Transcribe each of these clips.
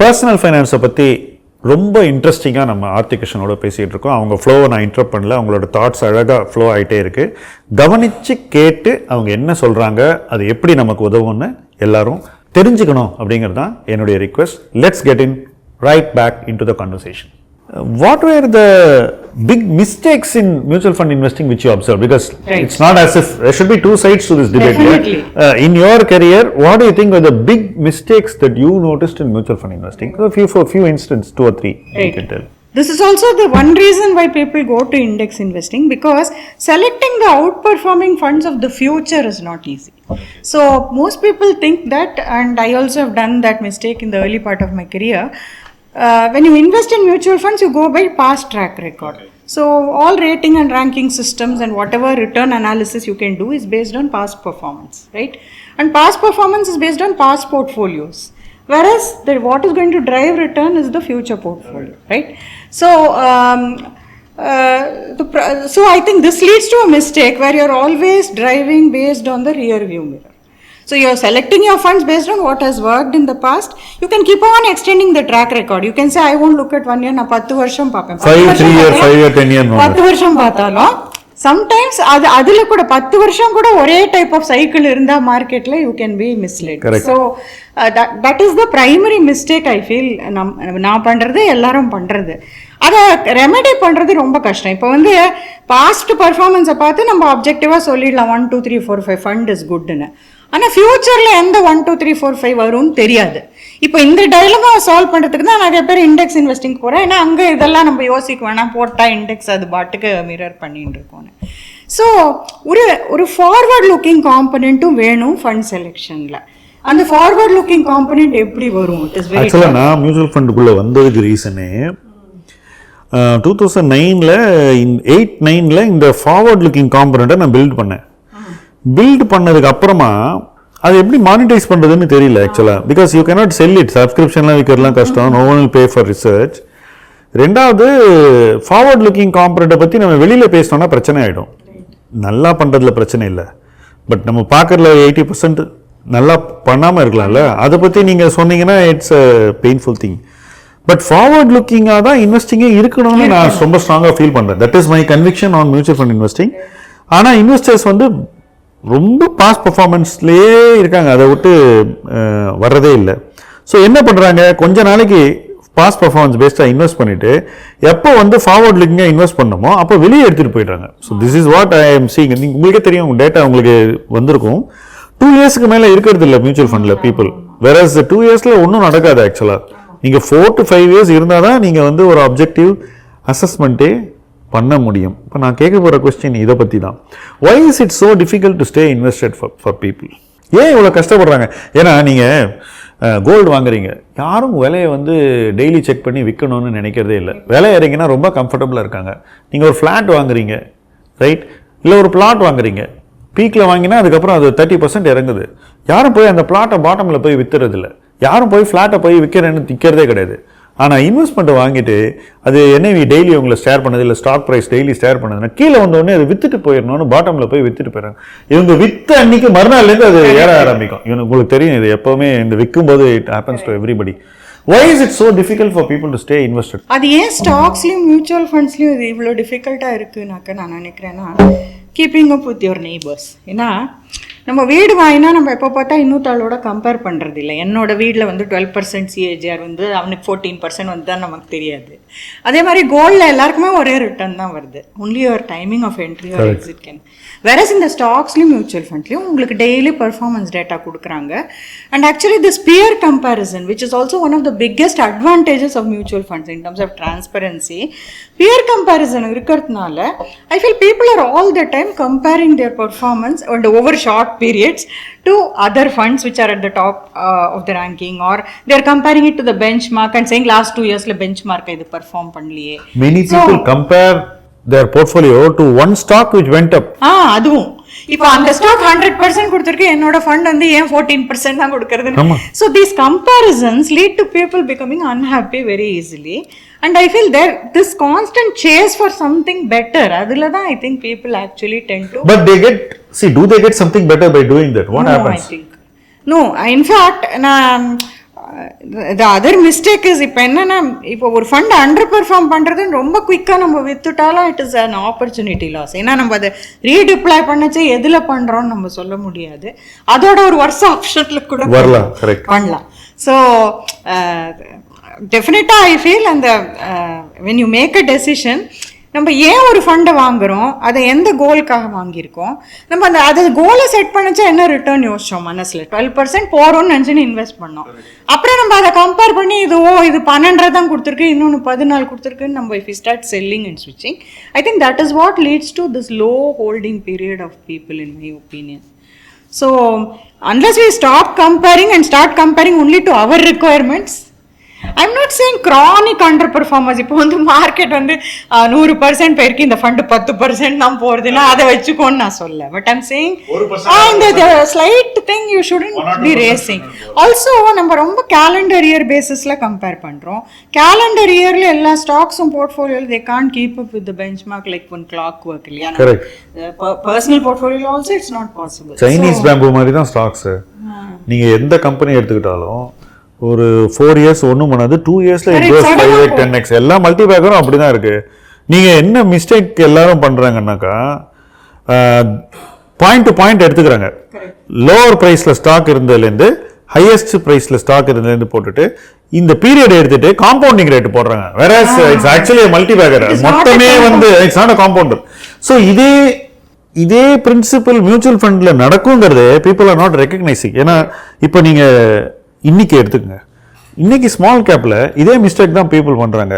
Personal ஃபைனான்ஸை பற்றி ரொம்ப இன்ட்ரெஸ்டிங்காக நம்ம ஆர்த்தி கிருஷ்ணனோட பேசிகிட்டு இருக்கோம். அவங்க ஃப்ளோவை நான் இன்டரப்ட் பண்ணல, அவங்களோட தாட்ஸ் அழகாக ஃப்ளோ ஆகிட்டே இருக்குது. கவனித்து கேட்டு அவங்க என்ன சொல்கிறாங்க, அது எப்படி நமக்கு உதவும்னு எல்லாரும் தெரிஞ்சுக்கணும் அப்படிங்கிறது தான் என்னுடைய request. Let's get in right back into the conversation. What were the big mistakes in mutual fund investing which you observed? Because it's not as if there should be two sides to this debate. In your career, what do you think were the big mistakes that you noticed in mutual fund investing? For a few instances, 2 or 3, you can tell. This is also the one reason why people go to index investing, because selecting the outperforming funds of the future is not easy. So most people think that, and I also have done that mistake in the early part of my career. When you invest in mutual funds, you go by past track record. So all rating and ranking systems and whatever return analysis you can do is based on past performance, right? And past performance is based on past portfolios. Whereas what is going to drive return is the future portfolio, right? So, so I think this leads to a mistake where you're always driving based on the rear view mirror. So you're selecting your funds based on what has worked in the past. You can keep on extending the track record. You can say, I won't look at 1 year, na 10 varsham paapen. 3 year, 5 year, 10 year. 10 varsham paathalum. Sometimes adula kuda 10 varsham kuda ore type of cycle irundha market la you can be misled. Correct. So that is the primary mistake I feel na pandrathu ellarum pandrathu. அதை remedy பண்ணுறது ரொம்ப கஷ்டம். இப்போ வந்து past பர்ஃபார்மன்ஸை பார்த்து நம்ம ஆப்ஜெக்டிவாக சொல்லிடலாம் 1 2 3 4 5 ஃபண்ட் இஸ் குட்னு. ஆனால் ஃபியூச்சரில் எந்த 1 2 3 4 5 வரும்னு தெரியாது. இப்போ இந்த டைலமாவை சால்வ் பண்ணுறதுக்கு தான் நிறைய பேர் இண்டெக்ஸ் இன்வெஸ்டிங் போகிறேன். ஏன்னா அங்கே இதெல்லாம் நம்ம யோசிக்க வேணாம், போட்டால் இண்டெக்ஸ் அது பாட்டுக்கு மிரர் பண்ணிட்டு இருக்கோன்னு. ஸோ ஒரு ஃபார்வர்ட் லுக்கிங் காம்பனண்ட்டும் வேணும் ஃபண்ட் செலெக்ஷனில். அந்த ஃபார்வர்ட் லுக்கிங் காம்பனண்ட் எப்படி வரும்? இட் இஸ் வெரி ஆக்சுவலாக நான் மியூச்சுவல் ஃபண்டுக்குள்ளே வந்ததுக்கு ரீசனே 2009ல் 8-9ல் இந்த ஃபார்வர்ட் லுக்கிங் காம்பனண்ட்டை நான் பில்ட் பண்ணேன். பில்ட் பண்ணதுக்கு அப்புறமா அது எப்படி மானிட்டைஸ் பண்ணுறதுன்னு தெரியல ஆக்சுவலாக. Because you cannot sell it, சப்ஸ்கிரிப்ஷன்லாம் விற்கிறதுலாம் கஷ்டம், no one will pay for research. ரெண்டாவது, ஃபார்வர்ட் லுக்கிங் காம்பனண்ட்டை பற்றி நம்ம வெளியில் பேசினோன்னா பிரச்சனை ஆகிடும். நல்லா பண்ணுறதுல பிரச்சனை இல்லை, பட் நம்ம பார்க்குறதுல 80% நல்லா பண்ணாமல் இருக்கலாம்ல, அதை பற்றி நீங்கள் சொன்னீங்கன்னா it's a painful thing. But forward லுக்கிங்காக தான் இன்வெஸ்டிங்கே இருக்கணும்னு நான் ரொம்ப ஸ்ட்ராங்காக ஃபீல் பண்ணுறேன். That is my conviction on mutual fund investing. ஆனால் இன்வெஸ்டர்ஸ் வந்து ரொம்ப பாஸ்ட் பர்ஃபார்மன்ஸ்லேயே இருக்காங்க, அதை விட்டு வர்றதே இல்லை. ஸோ என்ன பண்ணுறாங்க, கொஞ்ச நாளைக்கு பாஸ்ட் பர்ஃபார்மன்ஸ் பேஸ்டாக இன்வெஸ்ட் பண்ணிவிட்டு எப்போ வந்து ஃபார்வர்ட் லுக்கிங்காக இன்வெஸ்ட் பண்ணணுமோ அப்போ வெளியே எடுத்துகிட்டு போயிடுறாங்க. So this is what I am seeing. உங்களுக்கே தெரியும், உங்கள் டேட்டா உங்களுக்கு வந்திருக்கும். 2 இயர்ஸ்க்கு மேலே இருக்கிறது இல்லை மியூச்சுவல் ஃபண்டில் பீப்புள். வேறஸ் 2 இயர்ஸில் ஒன்றும் நடக்காது ஆக்சுவலாக. நீங்கள் 4 to 5 years இருந்தால் தான் நீங்கள் வந்து ஒரு அப்ஜெக்டிவ் அசஸ்மெண்ட்டே பண்ண முடியும். இப்போ நான் கேட்க போகிற கொஸ்டின் இதை பற்றி தான். Why is it so difficult to stay invested for people? ஏன் இவ்வளோ கஷ்டப்படுறாங்க? ஏன்னா நீங்கள் கோல்டு வாங்குறீங்க, யாரும் விலையை வந்து டெய்லி செக் பண்ணி விற்கணும்னு நினைக்கிறதே இல்லை. விலை இறங்கினா ரொம்ப கம்ஃபர்டபுளாக இருக்காங்க. நீங்கள் ஒரு ஃப்ளாட் வாங்குறீங்க, ரைட், இல்லை ஒரு பிளாட் வாங்குறீங்க, பீக்கில் வாங்கினா அதுக்கப்புறம் அது 30% இறங்குது. யாரும் போய் அந்த பிளாட்டை பாட்டமில் போய் விற்றுறதில்ல, யாரும் போய் ஃப்ளாட்டை போய் விற்கிறதே கிடையாது. ஆனால் இன்வெஸ்ட்மெண்ட் வாங்கிட்டு அது NAV டெய்லி உங்களை ஷேர் பண்ணது, இல்லை ஸ்டாக் ப்ரைஸ் டெய்லி ஷேர் பண்ணதுன்னா கீழே வந்தோடனே அதை விற்றுட்டு போயிடணும்னு பாட்டமில் போய் விற்றுட்டு போயிடறாங்க. இவங்க விற்ற அன்னைக்கு மறுநாள்லேருந்து அது ஏற ஆரம்பிக்கும். உங்களுக்கு தெரியும், இது எப்போவுமே இந்த விற்கும் போது it happens to everybody. Why is it so difficult for people to stay invested? அது ஏன் ஸ்டாக்ஸ்லையும் மியூச்சுவல் ஃபண்ட்ஸ்லையும் இது இவ்வளோ டிஃபிகல்ட்டாக இருக்குனாக்க நான் நினைக்கிறேன்னா, keeping up with your neighbours. ஏன்னா நம்ம வீடு வாங்கினா நம்ம எப்போ பார்த்தா இன்னொருத்தாளோட கம்பேர் பண்ணுறது இல்லை. என்னோட வீட்டில் வந்து 12% CAGR வந்து அவனுக்கு 14% வந்து தான் நமக்கு தெரியாது. அதே மாதிரி கோல்டில் எல்லாருக்குமே ஒரே ரிட்டர்ன் தான் வருது. Only your timing of entry or exit can. Whereas இந்த ஸ்டாக்ஸ்லையும் மியூச்சுவல் ஃபண்ட்லையும் உங்களுக்கு டெய்லி பர்ஃபார்மன்ஸ் டேட்டா கொடுக்குறாங்க. And actually this peer comparison which is also one of the biggest advantages of mutual funds in terms of transparency. Peer comparison இருக்கிறதுனால I feel people are all the time comparing their performance and over short periods to other funds which are at the top of the ranking, or they are comparing it to the benchmark and saying last 2 years la benchmark idu perform pannliye. Many people compare their portfolio to one stock which went up. aduvum இப்போ அந்த stock 100% கொடுத்துருக்கு, என்னோட fund வந்து ஏன் 14% தான் கொடுக்கறது? So these comparisons lead to people becoming unhappy very easily. And I feel there this constant chase for something better, adula da I think people actually tend to. But they get, do they get something better by doing that? What happens? I think no, in fact the other mistake is இப்போ என்னன்னா இப்போ ஒரு fund under perform பண்ணுறதுன்னு ரொம்ப குயிக்காக நம்ம வித்துட்டாலும் it is an opportunity loss. ஏன்னா நம்ம அதை ரீடிப்ளாய் பண்ணச்சு எதில் பண்ணுறோன்னு நம்ம சொல்ல முடியாது. அதோட ஒரு வருஷம் ஆப்ஷனில் கூட பண்ணலாம். ஸோ டெஃபினட்டாக ஐ ஃபீல் அந்த when you make a decision, நம்ம ஏன் ஒரு ஃபண்டை வாங்குகிறோம், அதை எந்த கோலுக்காக வாங்கியிருக்கோம், நம்ம அதை கோலை செட் பண்ணிச்சா என்ன ரிட்டர்ன் யோசிச்சோம் மனசில். 12% போகிறோம்னு நினச்சின்னு இன்வெஸ்ட் பண்ணோம். அப்புறம் நம்ம அதை கம்பேர் பண்ணி இது 12 தான் கொடுத்துருக்கு, இன்னொன்று 14 கொடுத்துருக்குன்னு நம்ம if we start selling and switching, I think that is what leads to this low holding period of people in my opinion. So unless we stop comparing and start comparing only to our requirements, I'm not saying chronic underperformance. இப்போ வந்து market வந்து 100% பேருக்கு இந்த fund 10% தான் போகிறதுன்னா அதை வச்சுக்கோன்னு நான் சொல்ல. பட் ஐம் சேயிங் இந்த slight thing you shouldn't be racing. Also நம்ம ரொம்ப கேலண்டர் இயர் பேசிஸில் கம்பேர் பண்ணுறோம். கேலண்டர் இயரில் எல்லா ஸ்டாக்ஸும் போர்ட்ஃபோலியோவில் they can keep up with the benchmark like one clockwork இல்லையா. Personal portfolio also it's not possible. Chinese bamboo மாதிரி தான் ஸ்டாக்ஸ். நீங்கள் எந்த கம்பெனி எடுத்துக்கிட்டாலும் ஒரு 4 இயர்ஸ் ஒன்றும் பண்ணாது, 2 இயர்ஸில் இட் கோஸ் 5x 10x. எல்லா மல்டி பேக்கரும் அப்படி தான் இருக்குது. நீங்கள் என்ன மிஸ்டேக் எல்லாரும் பண்ணுறாங்கன்னாக்கா பாயிண்ட் டு பாயிண்ட் எடுத்துக்கிறாங்க. லோவர் ப்ரைஸில் ஸ்டாக் இருந்ததுலேருந்து ஹையஸ்ட் ப்ரைஸில் ஸ்டாக் இருந்ததுலேருந்து போட்டுட்டு இந்த பீரியட் எடுத்துட்டு காம்பவுண்டிங் ரேட் போடுறாங்க. வேற இட்ஸ் ஆக்சுவலி மல்டி பேக்கர், மொத்தமே வந்து it's not a compounder. So இதே பிரின்சிபல் மியூச்சுவல் ஃபண்டில் நடக்குங்கிறது பீப்புள் ஆர் நாட் ரெக்கக்னைசிங். ஏன்னா இப்போ நீங்கள் இன்னைக்கு எடுத்துக்கங்க, இன்னைக்கு ஸ்மால் கேப்ல இதே மிஸ்டேக் தான் பீப்புள் பண்றாங்க.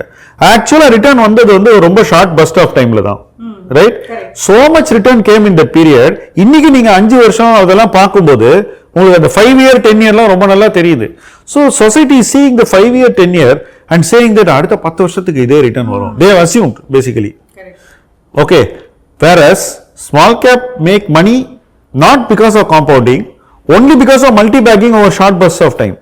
ஆக்சுவலா ரிட்டர்ன் வந்தது வந்து ரொம்ப ஷார்ட் பஸ்ட் ஆஃப் டைம்ல தான், right? So much return game in the period. இன்னைக்கு நீங்க 5 வருஷம் அதெல்லாம் பார்க்கும்போது உங்களுக்கு அந்த 5 இயர் 10 இயர்லாம் ரொம்ப நல்லா தெரியுது. So society seeing the 5 year 10 year and saying that அடுத்த 10 வருஷத்துக்கு இதே ரிட்டர்ன் வரும். They have assumed basically. Okay, whereas small cap make money not because of compounding, only because of multi-bagging over short bursts of time,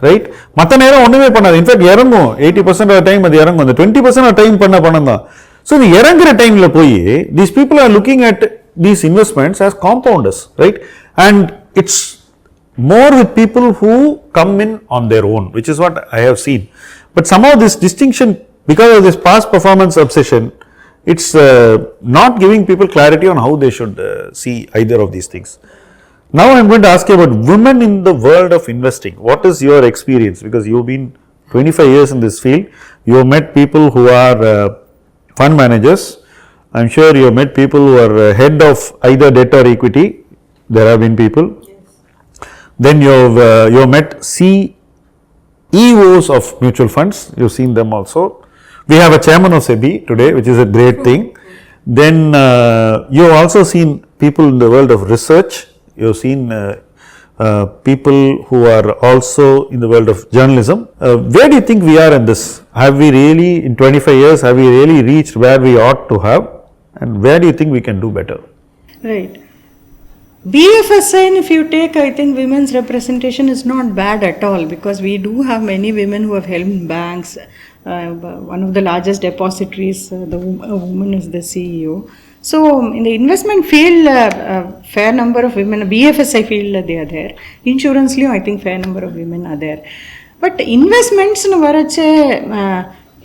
right? மற்ற நேரம் ஒன்றுமே பண்ணாது. In fact இறங்கும் 80% of time அது இறங்கும். அந்த 20% ஆஃப் டைம் பண்ண பணம் தான். ஸோ இது இறங்குற டைமில் போய் these people are looking at these investments as compounders, right? And it's more with people who come in on their own, which is what I have seen. But somehow this distinction, because of this past performance obsession, it's not giving people clarity on how they should see either of these things. Now I'm going to ask you about women in the world of investing. What is your experience? Because you've been 25 years in this field. You have met people who are fund managers. I'm sure you have met people who are head of either debt or equity. There have been people. Yes. Then you have met CEOs of mutual funds. You've seen them also. We have a chairman of SEBI today, which is a great thing. Then you have also seen people in the world of research. You have seen people who are also in the world of journalism. Where do you think we are in this? Have we really, in 25 years, have we really reached where we ought to have? And where do you think we can do better? Right. BFSI, if you take, I think women's representation is not bad at all, because we do have many women who have helped banks. One of the largest depositories, the woman is the CEO. So in the investment field, fair number of women, BFSI field they are there. Insurance liyo I think fair number of women are there. But investments nu varache,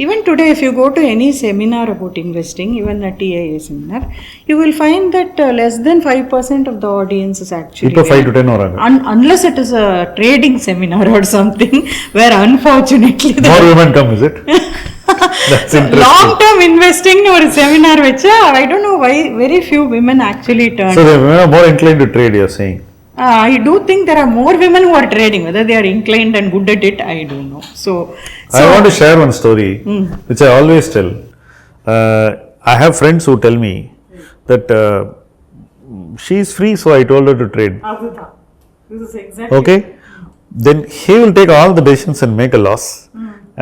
even today if you go to any seminar about investing, even a TIA seminar, you will find that less than 5% of the audience is actually Ipo 5 to 10 oranga. Unless it is a trading seminar or something where unfortunately more women come, is it? That's interesting. Long term investing ஒரு seminar வெச்சா I don't know why very few women actually turn. So they are more inclined to trade, you are saying? I do think there are more women who are trading. Whether they are inclined and good at it, I don't know. So I want to share one story which I always tell. I have friends who tell me that she is free, so I told her to trade. This is exactly. Okay, then he will take all the decisions and make a loss.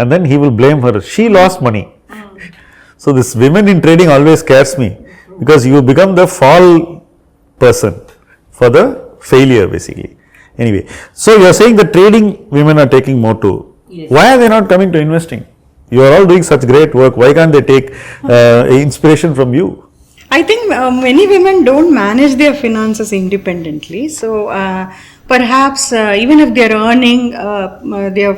And then he will blame her. She lost money. So this women in trading always scares me, because you become the fall person for the failure basically. Anyway, so you are saying that trading women are taking more too. Yes. Why are they not coming to investing? You are all doing such great work. Why can't they take inspiration from you? I think many women don't manage their finances independently. So perhaps even if they are earning their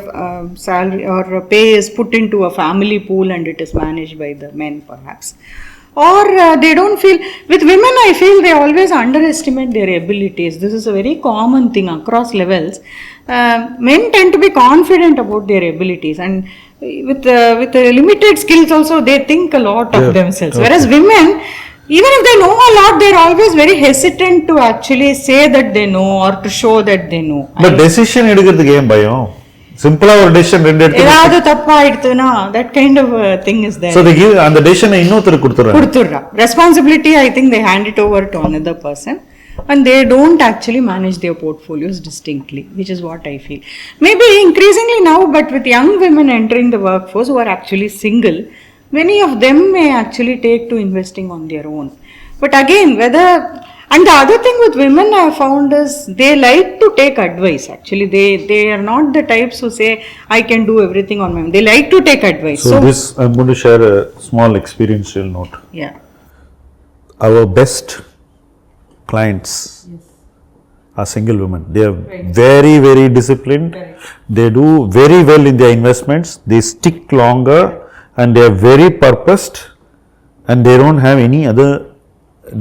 salary or pay is put into a family pool and it is managed by the men perhaps, or they don't feel. With women I feel they always underestimate their abilities. This is a very common thing across levels. Men tend to be confident about their abilities, and with limited skills also they think a lot of themselves. Okay. Whereas women, even if they know a lot, they're always very hesitant to actually say that they know or to show that they know. But decision எடுக்கிறதுக்கு ஏன் பயம்? சிம்பிளா ஒரு decision ரெண்டு எடுத்து ஏதாவது தப்பா ஆயிடுதுனா that kind of a thing is there. So they give அந்த டெசிஷனை இன்னொருத்தருக்கு கொடுத்துறா. Responsibility, I think they hand it over to another person, and they don't actually manage their portfolios distinctly, which is what I feel. Maybe increasingly now, but with young women entering the workforce who are actually single, many of them may actually take to investing on their own. But again, whether, and the other thing with women I have found is they like to take advice. Actually, they are not the types who say I can do everything on my own. They like to take advice. So this, I'm going to share a small experiential note. Yeah. Our best clients are single women. They are very, very disciplined. They do very well in their investments. They stick longer. And they are very purposed, and they don't have any other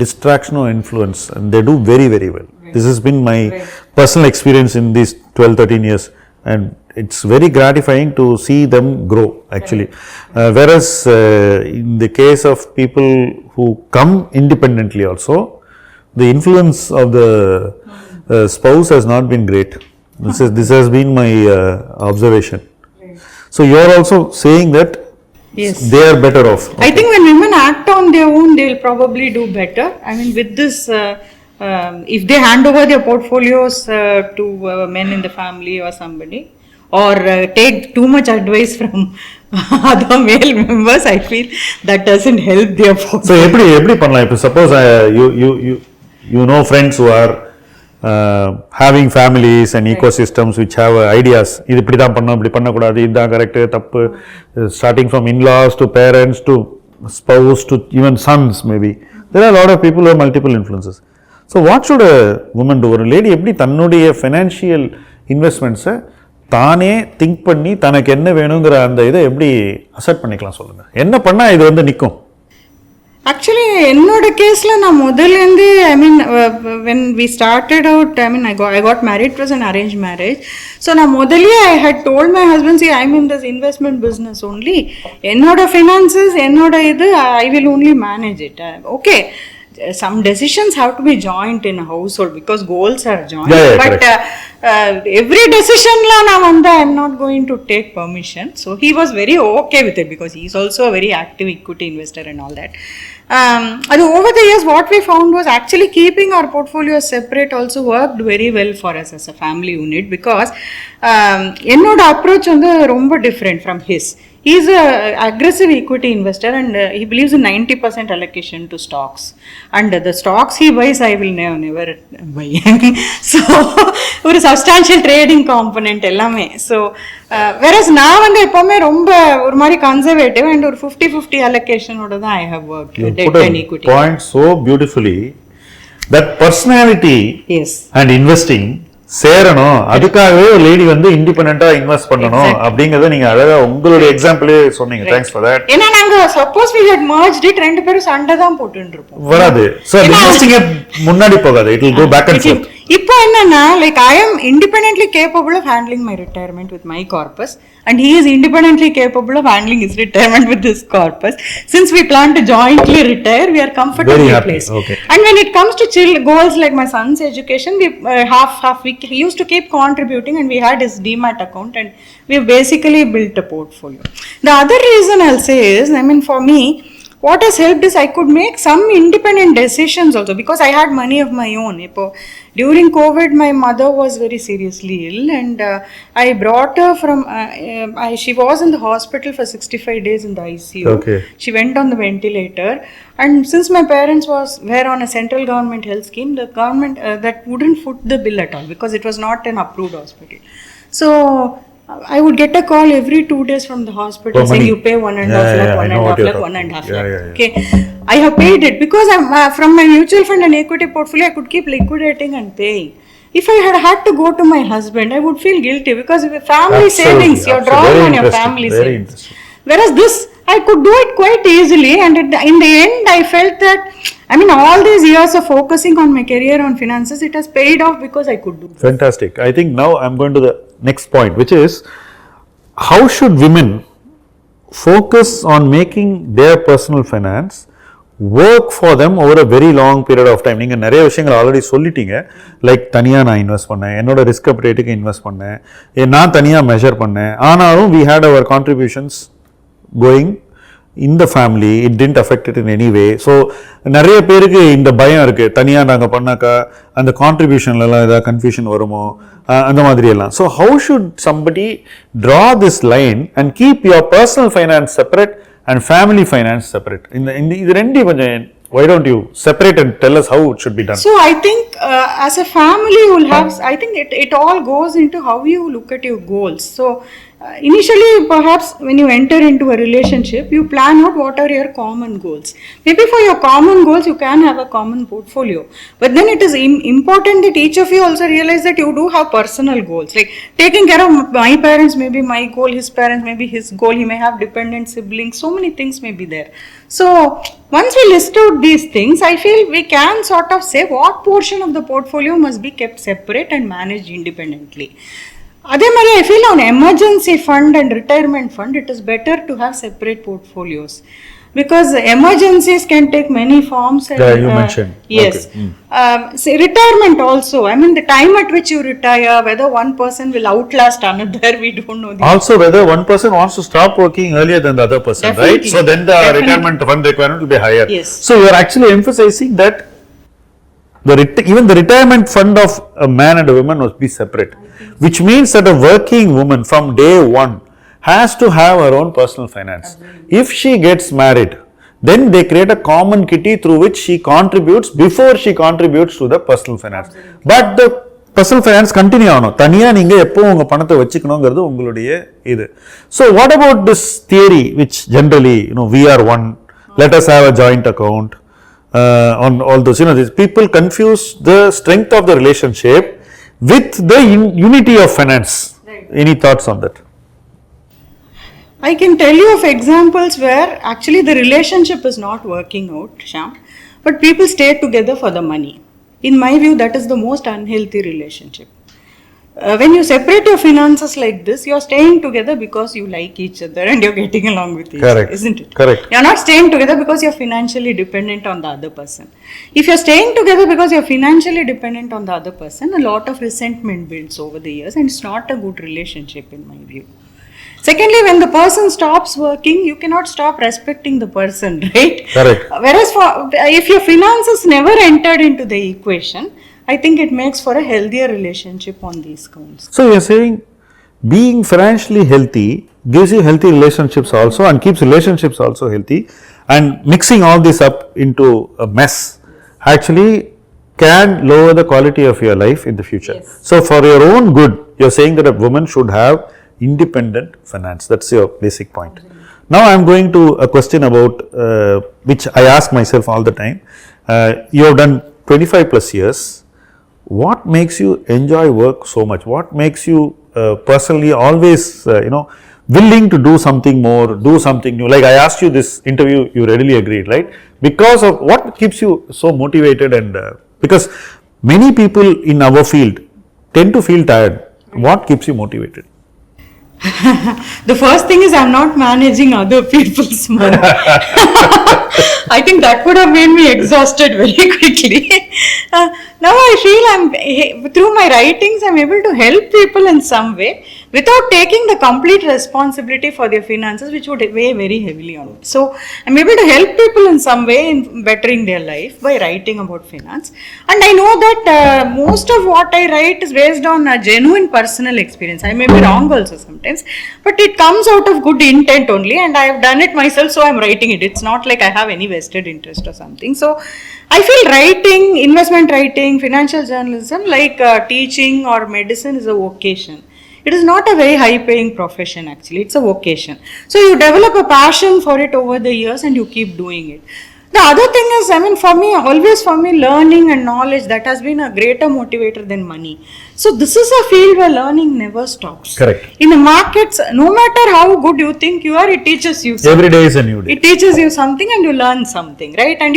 distraction or influence, and they do very, very well. Right. This has been my personal experience in these 12-13 years, and it's very gratifying to see them grow actually. Right. Whereas in the case of people who come independently also, the influence of the spouse has not been great. This has been my observation. Right. So you are also saying that yes, they are better off. Okay. I think when women act on their own, they will probably do better. I mean, with this, if they hand over their portfolios to men in the family or somebody, or take too much advice from other male members, I feel that doesn't help their portfolio. So, எப்படி பண்ணலாம்? If suppose you know friends who are having families and ecosystems which have ideas, இது இப்படி தான் பண்ணணும், இப்படி பண்ணக்கூடாது, இதுதான் correct, தப்பு, starting from in-laws to parents to spouse to even sons maybe. There are a lot of people who have multiple influences. So what should a woman do? ஒரு lady எப்படி தன்னுடைய financial investments தானே think பண்ணி தனக்கு என்ன வேணுங்கிற அந்த இதை எப்படி அசெப்ட் பண்ணிக்கலாம் சொல்லுங்க. என்ன பண்ணா இது வந்து நிற்கும்? ஆக்சுவலி என்னோட கேஸ்ல நான் முதல்லேருந்து I mean when we started out, I mean I got married, it was an arrange marriage. So நான் முதல்ல I had told my husband, see I mean this investment business only, என்னோட ஃபினான்சஸ் என்னோட இது I will only manage it. Okay, some decisions have to be joint in a household because goals are joint. But every decision la na vanda I am not going to take permission. So he was very okay with it because he is also a very active equity investor and all that. Over the years what we found was actually keeping our portfolio separate also worked very well for us as a family unit because என்னோட approach வந்து ரொம்ப different from his. He is an aggressive equity investor and he believes in 90% allocation to stocks. And the stocks he buys, I will never buy. So, ஒரு substantial trading component எல்லாமே. So, whereas நான் வந்து எப்பவுமே ரொம்ப ஒரு மாதிரி conservative and ஒரு 50-50 allocation ஓட தான் I have worked. You put a equity point so beautifully that personality and investing சேரணும், அதுக்காகவே ஒரு லேடி வந்து இண்டிபெண்டண்டா இன்வெஸ்ட் பண்ணணும் அப்படிங்கறத நீங்க அழகா உங்களுடைய எக்ஸாம்பிளே சொன்னீங்க. Thanks for that. ஏன்னா நாங்க suppose we had merged it, ரெண்டு பேரும் சண்டை தான் போட்டுட்டு இருப்போம். வராது. சோ இன்வெஸ்டிங் முன்னாடி போகாது. It will go back and forth. இப்போ என்னன்னா, like I am independently capable of handling my retirement with my corpus and he is independently capable of handling his retirement with his corpus. Since we plan to jointly retire, we are comfortably placed. Okay. And when it comes to goals like my son's education, we we used to keep contributing and we had his demat account and we have basically built a portfolio. The other reason I'll say is, I mean for me, what has helped is I could make some independent decisions also because I had money of my own. During COVID, my mother was very seriously ill and I brought her from, she was in the hospital for 65 days in the ICU. Okay. She went on the ventilator and since my parents were on a central government health scheme, the government that wouldn't foot the bill at all because it was not an approved hospital. So, I would get a call every 2 days from the hospital saying you pay 1.5 lakh, 1.5 lakh, 1.5 lakh. Okay, I have paid it because I'm from my mutual fund and equity portfolio. I could keep liquidating and paying. If I had to go to my husband, I would feel guilty because with family Absolutely, savings, you're absolutely. drawing Very on your interesting, family very savings. interesting. Whereas this, I could do it quite easily, and in the end, I felt that, I mean, all these years of focusing on my career on finances, it has paid off because I could do it. Fantastic. I think now I'm going to the next point, which is how should women focus on making their personal finance work for them over a very long period of time. நீங்கள் நிறைய விஷயங்கள் already சொல்லிட்டீங்க. Like தனியாக நான் invest பண்ணேன், என்னோட risk அப்டேட்டுக்கு invest பண்ணேன், நான் தனியாக மெஷர் பண்ணேன். ஆனாலும் we had our contributions going in the family, it didn't affect it in any way. So நிறைய பேருக்கு இந்த பயம் இருக்குது, தனியாக நாங்கள் பண்ணாக்கா அந்த கான்ட்ரிபியூஷன்லலாம் ஏதாவது கன்ஃபியூஷன் வருமோ அந்த மாதிரி எல்லாம். So how should somebody draw this line and keep your personal finance separate and family finance separate? இது ரெண்டு கொஞ்சம், why don't you separate and tell us how it should be done? So I think as a family you will have, I think it all goes into how you look at your goals. So initially perhaps when you enter into a relationship, you plan out what are your common goals. Maybe for your common goals you can have a common portfolio, but then it is important that each of you also realize that you do have personal goals, like taking care of my parents may be my goal, his parents may be his goal, he may have dependent siblings, so many things may be there. So once we list out these things, I feel we can sort of say what portion of the portfolio must be kept separate and managed independently. அதே மாதிரி I feel on emergency fund and retirement fund, it is better to have separate portfolios because emergencies can take many forms. And, yeah, you mentioned. Yes. Okay. Say retirement also. I mean the time at which you retire, whether one person will outlast another, we don't know. Also whether one person wants to stop working earlier than the other person, Definitely. right? So then the retirement fund requirement will be higher. Yes. So you are actually emphasizing that even the retirement fund of a man and a woman must be separate, which means that a working woman from day one has to have her own personal finance. Absolutely. If she gets married, then they create a common kitty through which she contributes before she contributes to the personal finance. Absolutely. But the personal finance continue ஆகணும். தனியாக நீங்கள் எப்போ உங்கள் பணத்தை வச்சுக்கணுங்கிறது உங்களுடைய இது. So what about this theory which generally, we are one, let us have a joint account, on all those, these people confuse the strength of the relationship with the unity of finance. Right. Any thoughts on that? I can tell you of examples where actually the relationship is not working out, Shyam, but people stay together for the money. In my view, that is the most unhealthy relationship. When you separate your finances like this, you're staying together because you like each other and you're getting along with each other, isn't it? Correct. You're not staying together because you're financially dependent on the other person. If you're staying together because you're financially dependent on the other person, a lot of resentment builds over the years and it's not a good relationship in my view. Secondly, when the person stops working, you cannot stop respecting the person, right? Correct. Whereas if your finances never entered into the equation, I think it makes for a healthier relationship on these counts. So you're saying being financially healthy gives you healthy relationships also and keeps relationships also healthy, and mixing all this up into a mess actually can lower the quality of your life in the future. Yes. So for your own good, you're saying that a woman should have independent finance. That's your basic point. Now I'm going to a question about which I ask myself all the time. You have done 25 plus years. What makes you enjoy work so much? What makes you personally always, willing to do something more, do something new? Like I asked you this interview, you readily agreed, right? Because of what keeps you so motivated, and because many people in our field tend to feel tired. What keeps you motivated? The first thing is I'm not managing other people's money. I think that would have made me exhausted very quickly. Now I feel through my writings I'm able to help people in some way without taking the complete responsibility for their finances, which would weigh very heavily on me. So I'm able to help people in some way in bettering their life by writing about finance. And I know that most of what I write is based on a genuine personal experience. I may be wrong also sometimes, but it comes out of good intent only, and I have done it myself, so I'm writing it. It's not like I have any vested interest or something. So I feel writing, investment writing, financial journalism, like teaching or medicine, is a vocation. It is not a very high paying profession actually, it's a vocation. So you develop a passion for it over the years and you keep doing it. The other thing is, I mean, always for me, learning and knowledge, that has been a greater motivator than money. So this is a field where learning never stops. Correct. In the markets, no matter how good you think you are, it teaches you something. Every day is a new day. It teaches you something and you learn something, right? And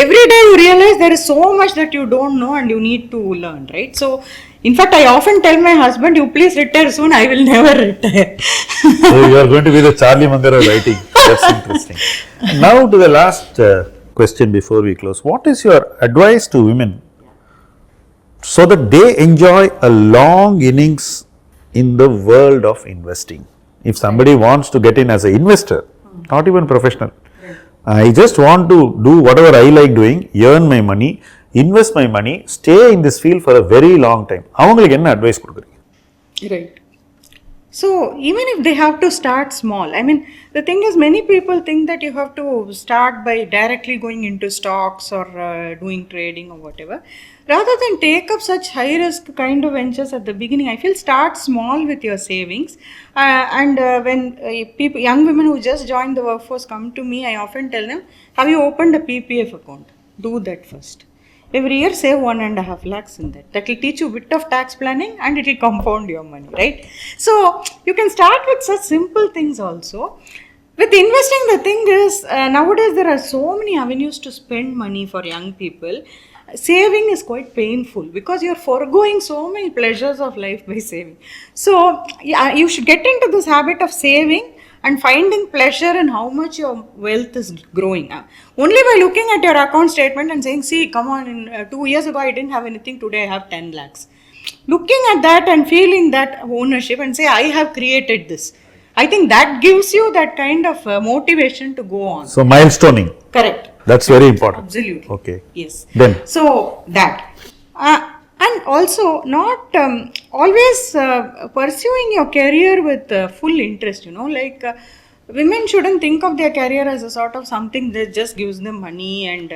every day you realize there is so much that you don't know and you need to learn, right? So in fact, I often tell my husband, you please retire soon, I will never retire. So you are going to be the Charlie Munger of writing. That's interesting. Now to the last question before we close. What is your advice to women so that they enjoy a long innings in the world of investing? If somebody wants to get in as an investor, not even professional, I just want to do whatever I like doing, earn my money, invest my money, stay in this field for a very long time. அவங்களுக்கு என்ன advice கொடுக்குறீங்க? Right. So even if they have to start small, I mean, the thing is, many people think that you have to start by directly going into stocks or doing trading or whatever. Rather than take up such high risk kind of ventures at the beginning, I feel start small with your savings. When people, young women who just joined the workforce come to me, I often tell them, have you opened a PPF account? Do that first. Every year save 1.5 lakhs in that. That will teach you a bit of tax planning and it will compound your money, right? So you can start with such simple things also. With investing, the thing is, nowadays there are so many avenues to spend money for young people. Saving is quite painful because you're foregoing so many pleasures of life by saving. So yeah, you should get into this habit of saving and finding pleasure in how much your wealth is growing. Only by looking at your account statement and saying, see, come on, 2 years ago I didn't have anything, today I have 10 lakhs. Looking at that and feeling that ownership and say, I have created this. I think that gives you that kind of motivation to go on. So milestoning. Correct. That's very important. Absolutely. Okay. Yes. Then. So that. And also not always pursuing your career with full interest, like women shouldn't think of their career as a sort of something that just gives them money and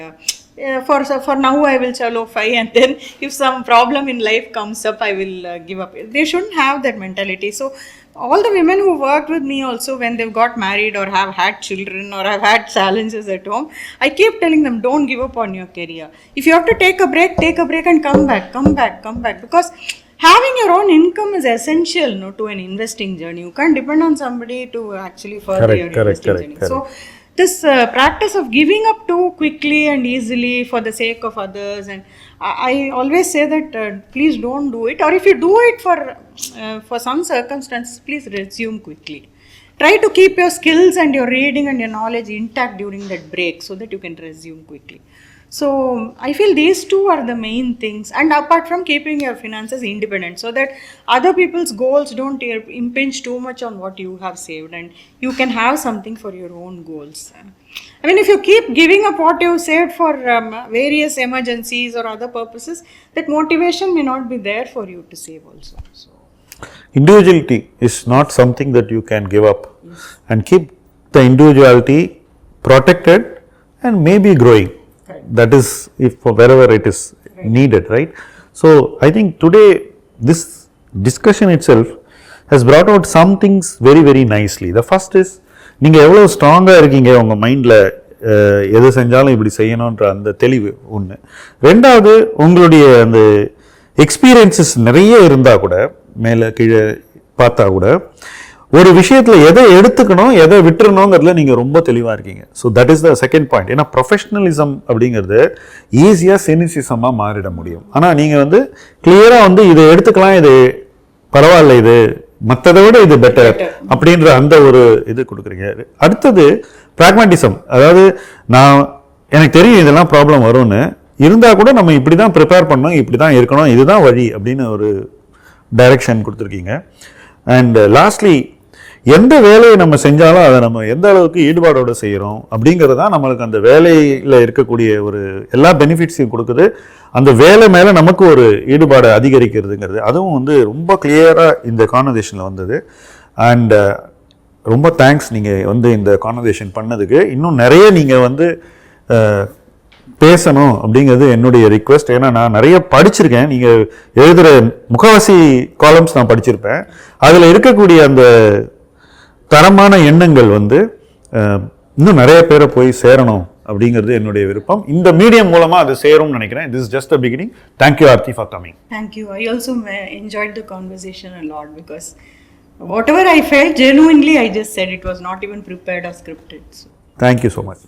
for now I will chalofy, and then if some problem in life comes up I will give up. They shouldn't have that mentality. So all the women who worked with me also, when they've got married or have had children or have had challenges at home, I keep telling them, don't give up on your career. If you have to take a break and come back, because having your own income is essential to an investing journey. You can't depend on somebody to actually further your investing journey. So this practice of giving up too quickly and easily for the sake of others, and I always say that please don't do it, or if you do it for some circumstances, please resume quickly. Try to keep your skills and your reading and your knowledge intact during that break so that you can resume quickly. So I feel these two are the main things, and apart from keeping your finances independent so that other people's goals don't impinge too much on what you have saved, and you can have something for your own goals. I mean, if you keep giving up what you saved for various emergencies or other purposes, that motivation may not be there for you to save also. So individuality is not something that you can give up. Yes. And keep the individuality protected and maybe growing. Right. That is if wherever it is needed, right? So I think today this discussion itself has brought out some things very, very nicely. The first is, நீங்கள் எவ்வளோ ஸ்ட்ராங்காக இருக்கீங்க உங்கள் மைண்டில் எது செஞ்சாலும் இப்படி செய்யணுன்ற அந்த தெளிவு ஒன்று. ரெண்டாவது, உங்களுடைய அந்த எக்ஸ்பீரியன்ஸஸ் நிறைய இருந்தால் கூட, மேலே கீழே பார்த்தா கூட, ஒரு விஷயத்தில் எதை எடுத்துக்கணும் எதை விட்டுறணுங்கிறதுல நீங்கள் ரொம்ப தெளிவாக இருக்கீங்க. So that is the second point. ஏன்னா ப்ரொஃபஷ்னலிசம் அப்படிங்கிறது ஈஸியாக செனிசிசமாக மாறிட முடியும். ஆனால் நீங்கள் கிளியராக இதை எடுத்துக்கலாம், இது பரவாயில்ல, இது மற்றதை விட இது பெட்டர் அப்படின்ற அந்த ஒரு இது கொடுக்குறீங்க. அடுத்தது பிராக்மேட்டிசம். அதாவது எனக்கு தெரியும் இதெல்லாம் ப்ராப்ளம் வரும்னு இருந்தால் கூட நம்ம இப்படி தான் ப்ரிப்பேர் பண்ணணும், இப்படி தான் இருக்கணும், இதுதான் வழி அப்படின்னு ஒரு டைரக்ஷன் கொடுத்துருக்கீங்க. அண்ட் லாஸ்ட்லி, எந்த வேலையை நம்ம செஞ்சாலும் அதை நம்ம எந்த அளவுக்கு ஈடுபாடோடு செய்கிறோம் அப்படிங்கிறது தான் நம்மளுக்கு அந்த வேலையில் இருக்கக்கூடிய ஒரு எல்லா பெனிஃபிட்ஸையும் கொடுக்குது. அந்த வேலை மேலே நமக்கு ஒரு ஈடுபாடு அதிகரிக்கிறதுங்கிறது அதுவும் ரொம்ப கிளியராக இந்த கான்வர்சேஷனில் வந்தது. அண்ட் ரொம்ப தேங்க்ஸ் நீங்கள் இந்த கான்வர்சேஷன் பண்ணதுக்கு. இன்னும் நிறைய நீங்கள் பேசணும் அப்படிங்கிறது என்னுடைய ரிக்வெஸ்ட். ஏன்னா நான் நிறைய படிச்சிருக்கேன், நீங்கள் எழுதுகிற முக்கால்வாசி காலம்ஸ் நான் படிச்சிருப்பேன். அதில் இருக்கக்கூடிய அந்த தரமான எண்ணங்கள் இன்னும் நிறைய பேரை போய் சேரணும் அப்படிங்கிறது என்னுடைய விருப்பம். இந்த மீடியம் மூலமா அது சேரும்னு நினைக்கிறேன். This is just the beginning. Thank you Aarti for coming. Thank you. I also enjoyed the conversation a lot because whatever I felt genuinely I just said, it was not even prepared or scripted. So. Thank you so much.